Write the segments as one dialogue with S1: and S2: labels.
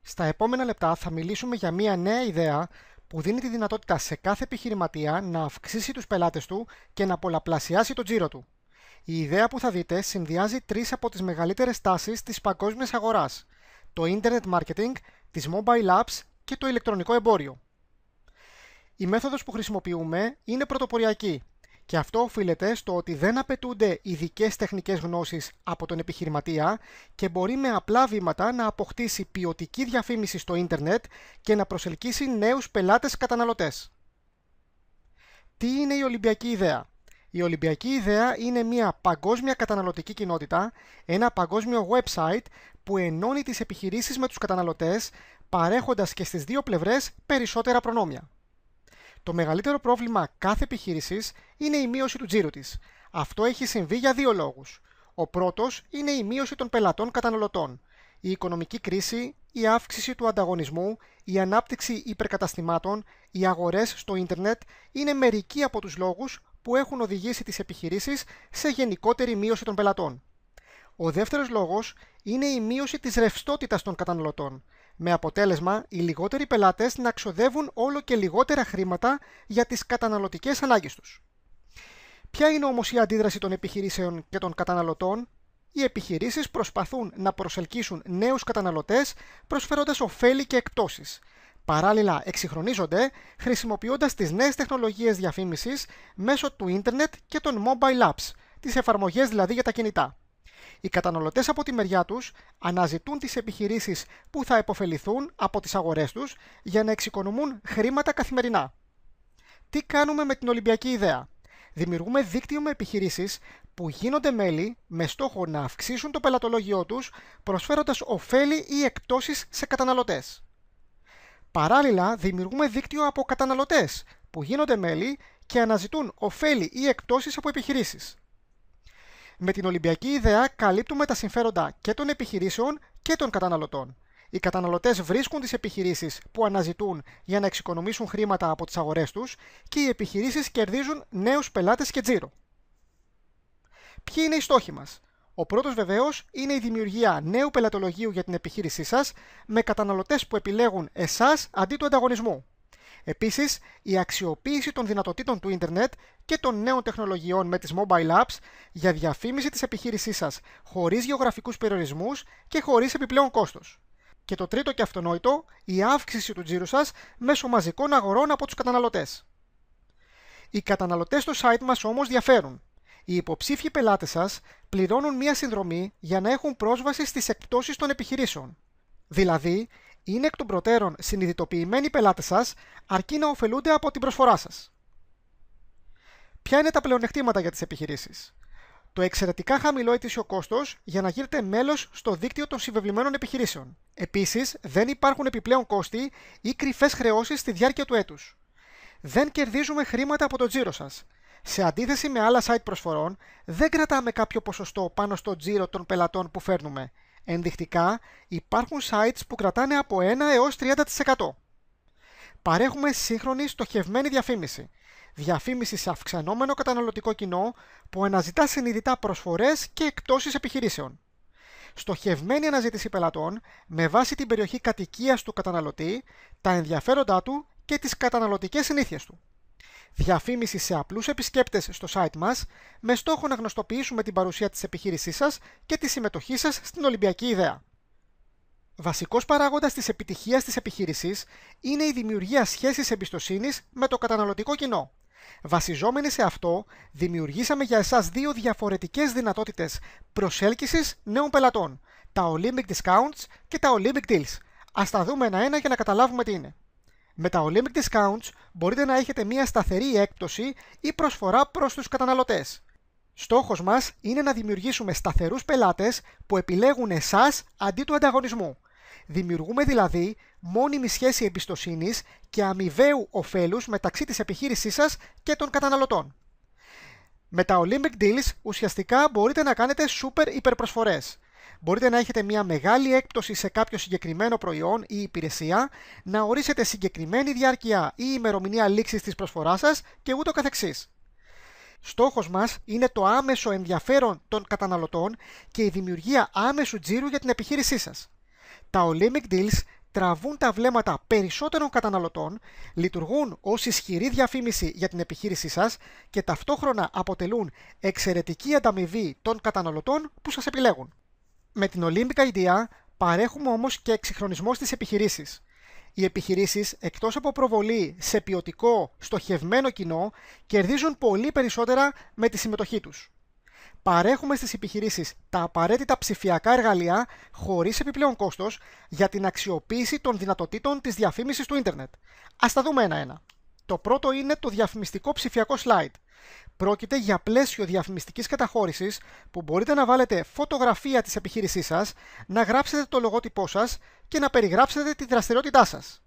S1: Στα επόμενα λεπτά θα μιλήσουμε για μια νέα ιδέα που δίνει τη δυνατότητα σε κάθε επιχειρηματία να αυξήσει τους πελάτες του και να πολλαπλασιάσει το τζίρο του. Η ιδέα που θα δείτε συνδυάζει τρεις από τις μεγαλύτερες τάσεις της παγκόσμιας αγοράς: το Internet Marketing, τις Mobile Apps και το ηλεκτρονικό εμπόριο. Η μέθοδος που χρησιμοποιούμε είναι πρωτοποριακή και αυτό οφείλεται στο ότι δεν απαιτούνται ειδικές τεχνικές γνώσεις από τον επιχειρηματία και μπορεί με απλά βήματα να αποκτήσει ποιοτική διαφήμιση στο ίντερνετ και να προσελκύσει νέους πελάτες καταναλωτές. Τι είναι η Ολυμπιακή Ιδέα? Η Ολυμπιακή Ιδέα είναι μια παγκόσμια καταναλωτική κοινότητα, ένα παγκόσμιο website που ενώνει τις επιχειρήσεις με τους καταναλωτές, παρέχοντας και στις δύο πλευρές περισσότερα προνόμια. Το μεγαλύτερο πρόβλημα κάθε επιχείρησης είναι η μείωση του τζίρου της. Αυτό έχει συμβεί για δύο λόγους. Ο πρώτος είναι η μείωση των πελατών καταναλωτών. Η οικονομική κρίση, η αύξηση του ανταγωνισμού, η ανάπτυξη υπερκαταστημάτων, οι αγορές στο ίντερνετ είναι μερικοί από τους λόγους που έχουν οδηγήσει τις επιχειρήσεις σε γενικότερη μείωση των πελατών. Ο δεύτερος λόγος είναι η μείωση της ρευστότητας των καταναλωτών, με αποτέλεσμα οι λιγότεροι πελάτες να ξοδεύουν όλο και λιγότερα χρήματα για τις καταναλωτικές ανάγκες τους. Ποια είναι όμως η αντίδραση των επιχειρήσεων και των καταναλωτών? Οι επιχειρήσεις προσπαθούν να προσελκύσουν νέους καταναλωτές προσφέροντας ωφέλη και εκπτώσεις. Παράλληλα εξυγχρονίζονται χρησιμοποιώντας τις νέες τεχνολογίες διαφήμισης μέσω του ίντερνετ και των mobile apps, τις εφαρμογές δηλαδή για τα κινητά. Οι καταναλωτές από τη μεριά τους αναζητούν τις επιχειρήσεις που θα επωφεληθούν από τις αγορές τους για να εξοικονομούν χρήματα καθημερινά. Τι κάνουμε με την Ολυμπιακή Ιδέα? Δημιουργούμε δίκτυο με επιχειρήσεις που γίνονται μέλη με στόχο να αυξήσουν το πελατολόγιό τους, προσφέροντας ωφέλη ή εκπτώσεις σε καταναλωτές. Παράλληλα, δημιουργούμε δίκτυο από καταναλωτές που γίνονται μέλη και αναζητούν ωφέλη ή εκπτώσεις από επιχειρήσεις. Με την Ολυμπιακή Ιδέα καλύπτουμε τα συμφέροντα και των επιχειρήσεων και των καταναλωτών. Οι καταναλωτές βρίσκουν τις επιχειρήσεις που αναζητούν για να εξοικονομήσουν χρήματα από τις αγορές τους και οι επιχειρήσεις κερδίζουν νέους πελάτες και τζίρο. Ποιοι είναι οι στόχοι μας? Ο πρώτος βεβαίως είναι η δημιουργία νέου πελατολογίου για την επιχείρησή σας με καταναλωτές που επιλέγουν εσάς αντί του ανταγωνισμού. Επίσης, η αξιοποίηση των δυνατοτήτων του ίντερνετ και των νέων τεχνολογιών με τις mobile apps για διαφήμιση της επιχείρησής σας χωρίς γεωγραφικούς περιορισμούς και χωρίς επιπλέον κόστος. Και το τρίτο και αυτονόητο, η αύξηση του τζίρου σας μέσω μαζικών αγορών από τους καταναλωτές. Οι καταναλωτές στο site μας όμως διαφέρουν. Οι υποψήφιοι πελάτες σας πληρώνουν μία συνδρομή για να έχουν πρόσβαση στις εκπτώσεις των επιχειρήσεων. Δηλαδή, είναι εκ των προτέρων συνειδητοποιημένοι πελάτες σας, αρκεί να ωφελούνται από την προσφορά σας. Ποια είναι τα πλεονεκτήματα για τις επιχειρήσεις? Το εξαιρετικά χαμηλό ετήσιο κόστος για να γίνετε μέλος στο δίκτυο των συμβεβλημένων επιχειρήσεων. Επίσης, δεν υπάρχουν επιπλέον κόστη ή κρυφές χρεώσεις στη διάρκεια του έτους. Δεν κερδίζουμε χρήματα από το τζίρο σας. Σε αντίθεση με άλλα site προσφορών, δεν κρατάμε κάποιο ποσοστό πάνω στο τζίρο των πελατών που φέρνουμε. Ενδεικτικά, υπάρχουν sites που κρατάνε από 1 έως 30%. Παρέχουμε σύγχρονη στοχευμένη διαφήμιση. Διαφήμιση σε αυξανόμενο καταναλωτικό κοινό που αναζητά συνειδητά προσφορές και εκπτώσεις επιχειρήσεων. Στοχευμένη αναζήτηση πελατών με βάση την περιοχή κατοικίας του καταναλωτή, τα ενδιαφέροντά του και τις καταναλωτικές συνήθειες του. Διαφήμιση σε απλούς επισκέπτες στο site μας με στόχο να γνωστοποιήσουμε την παρουσία της επιχείρησής σας και τη συμμετοχή σας στην Ολυμπιακή Ιδέα. Βασικός παράγοντας της επιτυχίας της επιχείρησης είναι η δημιουργία σχέσης εμπιστοσύνης με το καταναλωτικό κοινό. Βασιζόμενοι σε αυτό, δημιουργήσαμε για εσάς δύο διαφορετικές δυνατότητες προσέλκυσης νέων πελατών, τα Olympic Discounts και τα Olympic Deals. Ας τα δούμε ένα-ένα για να καταλάβουμε τι είναι. Με τα Olympic Discounts μπορείτε να έχετε μια σταθερή έκπτωση ή προσφορά προς τους καταναλωτές. Στόχος μας είναι να δημιουργήσουμε σταθερούς πελάτες που επιλέγουν εσάς αντί του ανταγωνισμού. Δημιουργούμε δηλαδή μόνιμη σχέση εμπιστοσύνης και αμοιβαίου ωφέλους μεταξύ της επιχείρησής σας και των καταναλωτών. Με τα Olympic Deals ουσιαστικά μπορείτε να κάνετε super υπερπροσφορές. Μπορείτε να έχετε μια μεγάλη έκπτωση σε κάποιο συγκεκριμένο προϊόν ή υπηρεσία, να ορίσετε συγκεκριμένη διάρκεια ή ημερομηνία λήξης της προσφοράς σας και ούτω καθεξής. Στόχος μας είναι το άμεσο ενδιαφέρον των καταναλωτών και η δημιουργία άμεσου τζίρου για την επιχείρησή σας. Τα Olympic Deals τραβούν τα βλέμματα περισσότερων καταναλωτών, λειτουργούν ως ισχυρή διαφήμιση για την επιχείρησή σας και ταυτόχρονα αποτελούν εξαιρετική ανταμοιβή των καταναλωτών που σας επιλέγουν. Με την Olympic Idea παρέχουμε όμως και εξυγχρονισμό στις επιχειρήσεις. Οι επιχειρήσεις, εκτός από προβολή σε ποιοτικό, στοχευμένο κοινό, κερδίζουν πολύ περισσότερα με τη συμμετοχή τους. Παρέχουμε στις επιχειρήσεις τα απαραίτητα ψηφιακά εργαλεία χωρίς επιπλέον κόστος για την αξιοποίηση των δυνατοτήτων της διαφήμισης του ίντερνετ. Ας τα δούμε ένα-ένα. Το πρώτο είναι το διαφημιστικό ψηφιακό slide. Πρόκειται για πλαίσιο διαφημιστικής καταχώρησης που μπορείτε να βάλετε φωτογραφία της επιχείρησής σας, να γράψετε το λογότυπό σας και να περιγράψετε τη δραστηριότητά σας.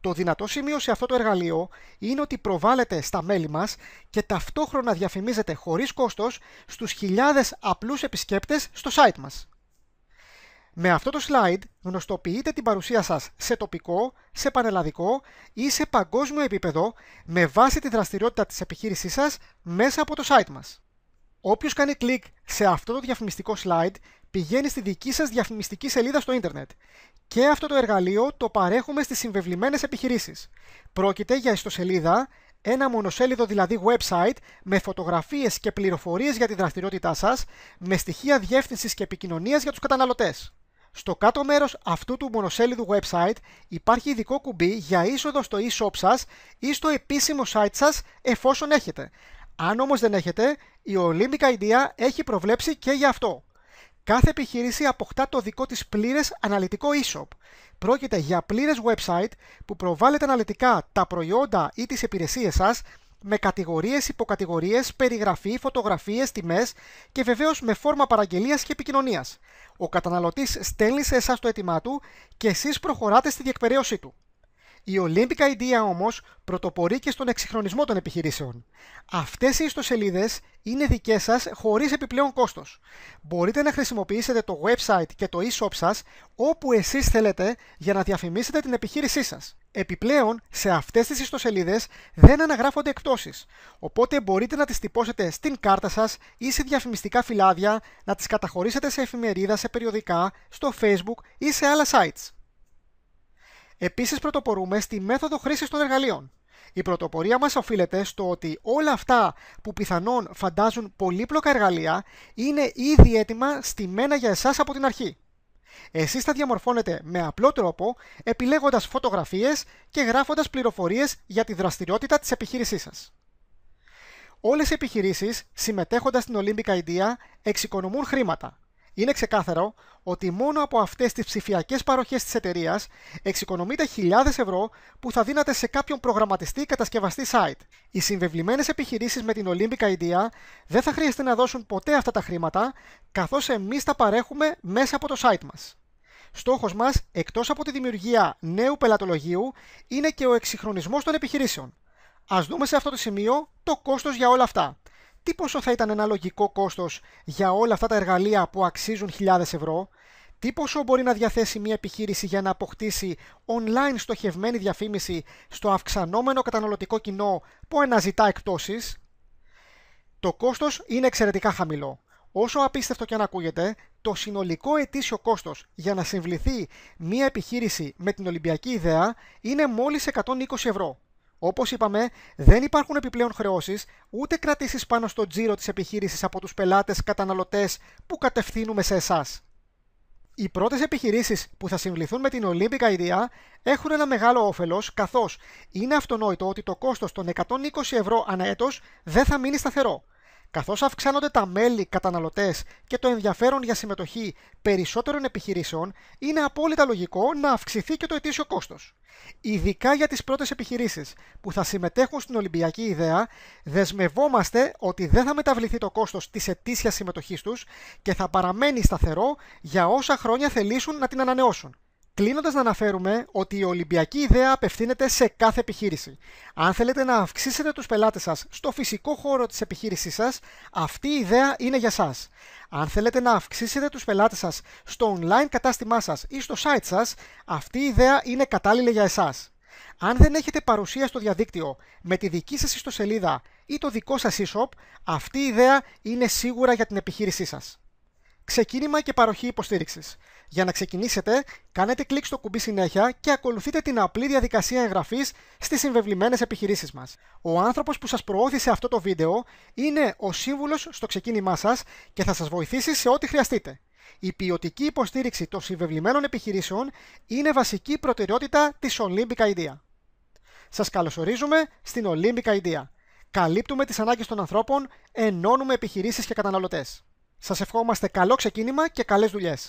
S1: Το δυνατό σημείο σε αυτό το εργαλείο είναι ότι προβάλλεται στα μέλη μας και ταυτόχρονα διαφημίζεται χωρίς κόστος στους χιλιάδες απλούς επισκέπτες στο site μας. Με αυτό το slide γνωστοποιείτε την παρουσία σας σε τοπικό, σε πανελλαδικό ή σε παγκόσμιο επίπεδο με βάση τη δραστηριότητα της επιχείρησής σας μέσα από το site μας. Όποιος κάνει κλικ σε αυτό το διαφημιστικό slide πηγαίνει στη δική σας διαφημιστική σελίδα στο ίντερνετ. Και αυτό το εργαλείο το παρέχουμε στις συμβεβλημένες επιχειρήσεις. Πρόκειται για ιστοσελίδα, ένα μονοσέλιδο δηλαδή website με φωτογραφίες και πληροφορίες για τη δραστηριότητά σας, με στοιχεία διεύθυνσης και επικοινωνίας για τους καταναλωτές. Στο κάτω μέρος αυτού του μονοσέλιδου website υπάρχει ειδικό κουμπί για είσοδο στο e-shop σας ή στο επίσημο site σας εφόσον έχετε. Αν όμως δεν έχετε, η Olympic Idea έχει προβλέψει και για αυτό. Κάθε επιχείρηση αποκτά το δικό της πλήρες αναλυτικό e-shop. Πρόκειται για πλήρες website που προβάλλεται αναλυτικά τα προϊόντα ή τις υπηρεσίες σας με κατηγορίες, υποκατηγορίες, περιγραφή, φωτογραφίες, τιμές και βεβαίως με φόρμα παραγγελίας και επικοινωνίας. Ο καταναλωτής στέλνει σε εσάς το αίτημά του και εσείς προχωράτε στη διεκπεραίωσή του. Η Olympic Idea όμως πρωτοπορεί και στον εξυγχρονισμό των επιχειρήσεων. Αυτές οι ιστοσελίδες είναι δικές σας χωρίς επιπλέον κόστος. Μπορείτε να χρησιμοποιήσετε το website και το e-shop σας όπου εσείς θέλετε για να διαφημίσετε την επιχείρησή σας. Επιπλέον, σε αυτές τις ιστοσελίδες δεν αναγράφονται εκπτώσεις, οπότε μπορείτε να τις τυπώσετε στην κάρτα σας ή σε διαφημιστικά φυλάδια, να τις καταχωρήσετε σε εφημερίδα, σε περιοδικά, στο Facebook ή σε άλλα sites. Επίσης πρωτοπορούμε στη μέθοδο χρήσης των εργαλείων. Η πρωτοπορία μας οφείλεται στο ότι όλα αυτά που πιθανόν φαντάζουν πολύπλοκα εργαλεία είναι ήδη έτοιμα στημένα για εσάς από την αρχή. Εσείς τα διαμορφώνετε με απλό τρόπο, επιλέγοντας φωτογραφίες και γράφοντας πληροφορίες για τη δραστηριότητα της επιχείρησής σας. Όλες οι επιχειρήσεις, συμμετέχοντας στην Olympic Idea, εξοικονομούν χρήματα. Είναι ξεκάθαρο ότι μόνο από αυτές τις ψηφιακές παροχές της εταιρείας εξοικονομείτε χιλιάδες ευρώ που θα δίνατε σε κάποιον προγραμματιστή ή κατασκευαστή site. Οι συμβεβλημένες επιχειρήσεις με την Olympic Idea δεν θα χρειαστεί να δώσουν ποτέ αυτά τα χρήματα, καθώς εμείς τα παρέχουμε μέσα από το site μας. Στόχος μας, εκτός από τη δημιουργία νέου πελατολογίου, είναι και ο εξυγχρονισμός των επιχειρήσεων. Ας δούμε σε αυτό το σημείο το κόστος για όλα αυτά. Τι πόσο θα ήταν ένα λογικό κόστος για όλα αυτά τα εργαλεία που αξίζουν χιλιάδες ευρώ, τι πόσο μπορεί να διαθέσει μια επιχείρηση για να αποκτήσει online στοχευμένη διαφήμιση στο αυξανόμενο καταναλωτικό κοινό που αναζητά εκπτώσεις. Το κόστος είναι εξαιρετικά χαμηλό. Όσο απίστευτο και αν ακούγεται, το συνολικό ετήσιο κόστος για να συμβληθεί μια επιχείρηση με την Ολυμπιακή Ιδέα είναι μόλις 120 ευρώ. Όπως είπαμε, δεν υπάρχουν επιπλέον χρεώσεις, ούτε κρατήσεις πάνω στο τζίρο της επιχείρησης από τους πελάτες καταναλωτές που κατευθύνουμε σε εσάς. Οι πρώτες επιχειρήσεις που θα συμβληθούν με την Olympic Idea έχουν ένα μεγάλο όφελος, καθώς είναι αυτονόητο ότι το κόστος των 120 ευρώ ανά έτος δεν θα μείνει σταθερό. Καθώς αυξάνονται τα μέλη καταναλωτές και το ενδιαφέρον για συμμετοχή περισσότερων επιχειρήσεων, είναι απόλυτα λογικό να αυξηθεί και το ετήσιο κόστος. Ειδικά για τις πρώτες επιχειρήσεις που θα συμμετέχουν στην Ολυμπιακή Ιδέα, δεσμευόμαστε ότι δεν θα μεταβληθεί το κόστος της ετήσιας συμμετοχής τους και θα παραμένει σταθερό για όσα χρόνια θελήσουν να την ανανεώσουν. Κλείνοντας, να αναφέρουμε ότι η Ολυμπιακή Ιδέα απευθύνεται σε κάθε επιχείρηση. Αν θέλετε να αυξήσετε τους πελάτες σας στο φυσικό χώρο της επιχείρησής σας, αυτή η ιδέα είναι για σας. Αν θέλετε να αυξήσετε τους πελάτες σας στο online κατάστημά σας ή στο site σας, αυτή η ιδέα είναι κατάλληλη για εσάς. Αν δεν έχετε παρουσία στο διαδίκτυο με τη δική σας ιστοσελίδα ή το δικό σας e-shop, αυτή η ιδέα είναι σίγουρα για την επιχείρησή σας. ξεκίνημα και παροχή υποστήριξης. Για να ξεκινήσετε, κάνετε κλικ στο κουμπί συνέχεια και ακολουθείτε την απλή διαδικασία εγγραφής στις συμβεβλημένες επιχειρήσεις μας. Ο άνθρωπος που σας προώθησε αυτό το βίντεο είναι ο σύμβουλος στο ξεκίνημά σας και θα σας βοηθήσει σε ό,τι χρειαστείτε. Η ποιοτική υποστήριξη των συμβεβλημένων επιχειρήσεων είναι βασική προτεραιότητα της Olympic Idea. Σας καλωσορίζουμε στην Olympic Idea. Καλύπτουμε τις ανάγκες των ανθρώπων, ενώνουμε επιχειρήσεις και καταναλωτές. Σας ευχόμαστε καλό ξεκίνημα και καλές δουλειές.